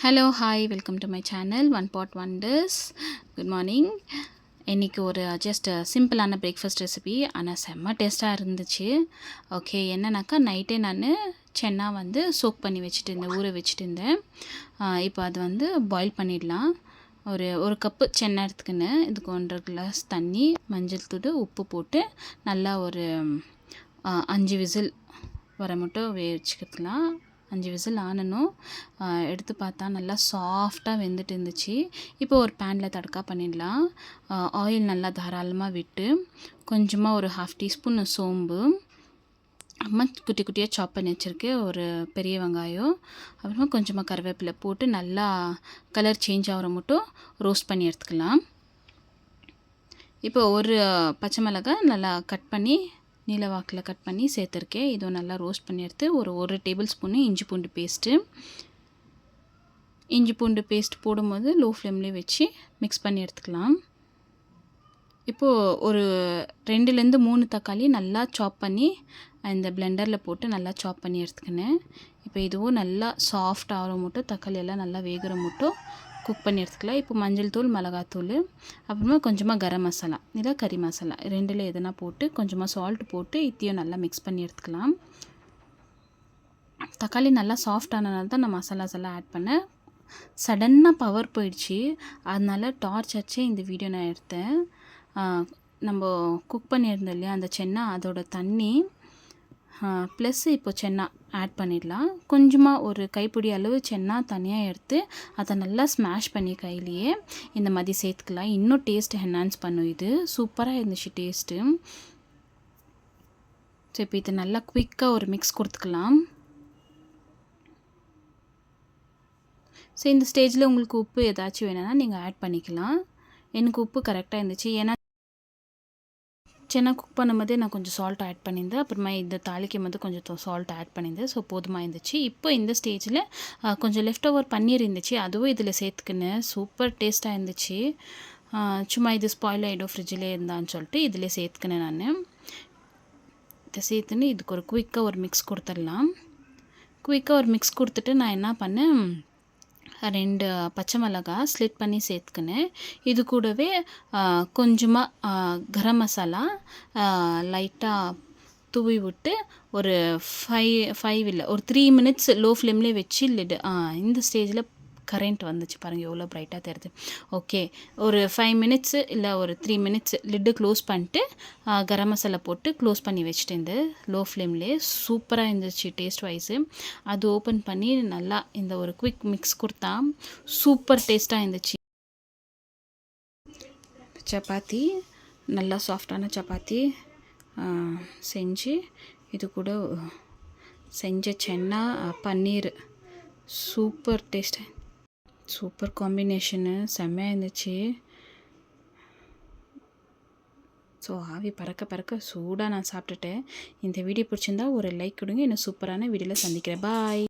Hello hi welcome to my channel one pot wonders. Good morning. இன்றைக்கி ஒரு just சிம்பிளான breakfast recipe, ஆனால் செம்ம டேஸ்ட்டாக இருந்துச்சு. ஓகே, என்னன்னாக்கா நைட்டே நான் சென்னா சோக் பண்ணி வச்சுட்டு இருந்தேன், ஊற வச்சுட்டு இருந்தேன். இப்போ அது பாயில் பண்ணிடலாம். ஒரு கப்பு சென்னா எடுத்துக்கின்னு இதுக்கு 1.5 கிளாஸ் தண்ணி, மஞ்சள் தூள், உப்பு போட்டு நல்லா ஒரு 5 விசில் வர மட்டும் வச்சுக்கலாம். 5 விசில் ஆனணும். எடுத்து பார்த்தா நல்லா சாஃப்டாக வெந்துட்டு இருந்துச்சு. இப்போ ஒரு பேனில் தடக்கா பண்ணிடலாம். ஆயில் நல்லா தாராளமாக விட்டு கொஞ்சமாக ஒரு 1/2 டீஸ்பூன் சோம்பு, அம்மா குட்டி குட்டியாக சாப் பண்ணி வச்சுருக்கேன் ஒரு பெரிய வெங்காயம், அப்புறமா கொஞ்சமாக கருவேப்பிலை போட்டு நல்லா கலர் சேஞ்ச் ஆகிற மட்டும் ரோஸ்ட் பண்ணி எடுத்துக்கலாம். இப்போ ஒரு பச்சை மிளகாய் நல்லா கட் பண்ணி நீல வாக்கில் கட் பண்ணி சேர்த்துருக்கேன். இதுவும் நல்லா ரோஸ்ட் பண்ணி எடுத்து ஒரு டேபிள் ஸ்பூனு இஞ்சி பூண்டு பேஸ்ட் போடும்போது லோ ஃப்ளேம்லேயே வச்சு மிக்ஸ் பண்ணி எடுத்துக்கலாம். இப்போது ஒரு 2லேருந்து 3 தக்காளி நல்லா சாப் பண்ணி இந்த பிளெண்டரில் போட்டு நல்லா சாப் பண்ணி எடுத்துக்கினேன். இப்போ இதுவும் நல்லா சாஃப்ட் ஆகிற மட்டும், தக்காளி எல்லாம் நல்லா வேகிற மட்டும் குக் பண்ணி எடுத்துக்கலாம். இப்போ மஞ்சள் தூள், மிளகாத்தூள், அப்புறமா கொஞ்சமாக கரம் மசாலா இல்லை கறி மசாலா 2ல் எதுனா போட்டு கொஞ்சமாக சால்ட் போட்டு இத்தையும் நல்லா மிக்ஸ் பண்ணி எடுத்துக்கலாம். தக்காளி நல்லா சாஃப்ட் ஆனதுனால தான் நான் மசாலாஸ் எல்லாம் ஆட் பண்ணேன். சடன்னாக பவர் போயிடுச்சு, அதனால டார்ச் வச்சு இந்த வீடியோ நான் எடுத்தேன். நம்ம குக் பண்ணியிருந்தோம் இல்லையா அந்த சென்னா, அதோட தண்ணி ப்ளஸ் இப்போ சென்னா ஆட் பண்ணிடலாம். கொஞ்சமாக ஒரு கைப்பிடி அளவு சென்னா தனியாக எடுத்து அதை நல்லா ஸ்மாஷ் பண்ணி கையிலேயே இந்த மாதிரி சேர்த்துக்கலாம். இன்னும் டேஸ்ட் என்ஹான்ஸ் பண்ணும். இது சூப்பராக இருந்துச்சு டேஸ்ட்டு. ஸோ இப்போ இதை நல்லா குயிக்காக ஒரு மிக்ஸ் கொடுத்துக்கலாம். ஸோ இந்த ஸ்டேஜில் உங்களுக்கு உப்பு ஏதாச்சும் வேணும்னா நீங்கள் ஆட் பண்ணிக்கலாம். எனக்கு உப்பு கரெக்டாக இருந்துச்சு. ஏன்னா சென்னா குக் பண்ணும்போதே நான் கொஞ்சம் சால்ட் ஆட் பண்ணியிருந்தேன். அப்புறமா இந்த தாளிக்கும் போது கொஞ்சம் சால்ட் ஆட் பண்ணியிருந்தேன். ஸோ போதுமாக இருந்துச்சு. இப்போ இந்த ஸ்டேஜில் கொஞ்சம் லெஃப்ட் ஓவர் பன்னீர் இருந்துச்சு, அதுவும் இதில் சேர்த்துக்கினேன். சூப்பர் டேஸ்ட்டாக இருந்துச்சு. சும்மா இது ஸ்பாயில் ஆகிடும் ஃப்ரிட்ஜிலே இருந்தான்னு சொல்லிட்டு இதிலே சேர்த்துக்கினேன். நான் இதை சேர்த்துன்னு இதுக்கு ஒரு குயிக்காக ஒரு மிக்ஸ் கொடுத்துடலாம். குயிக்காக ஒரு மிக்ஸ் கொடுத்துட்டு நான் என்ன பண்ணேன், 2 பச்சை மிளகாய் ஸ்லிட் பண்ணி சேர்த்துக்கினேன். இது கூடவே கொஞ்சமாக கரம் மசாலா லைட்டாக தூவி விட்டு ஒரு 5 இல்லை ஒரு 3 மினிட்ஸ் லோ ஃப்ளேம்லேயே வச்சு லிட். இந்த ஸ்டேஜில் கரண்ட் வந்துச்சு பாருங்கள், எவ்வளோ ப்ரைட்டாக தெரியுது. ஓகே, ஒரு 5 மினிட்ஸு இல்லை ஒரு 3 மினிட்ஸ் லிட்டு க்ளோஸ் பண்ணிட்டு கரம் மசாலா போட்டு க்ளோஸ் பண்ணி வச்சுட்டு இந்த லோ ஃப்ளேம்லேயே சூப்பராக இருந்துச்சு டேஸ்ட் வைஸு. அது ஓப்பன் பண்ணி நல்லா இந்த ஒரு குவிக் மிக்ஸ் கொடுத்தா சூப்பர் டேஸ்ட்டாக இருந்துச்சு. சப்பாத்தி, நல்லா சாஃப்டான சப்பாத்தி செஞ்சு இது கூட செஞ்ச சென்னா பன்னீர் சூப்பர் டேஸ்ட்டு, சூப்பர் காம்பினேஷனு, செம்மையாக இருந்துச்சு. ஸோ ஆவி பறக்க சூடாக நான் சாப்பிட்டுட்டேன். இந்த வீடியோ பிடிச்சிருந்தா ஒரு லைக் கொடுங்க. இன்னும் சூப்பரான வீடியோவில் சந்திக்கிறேன். பாய்.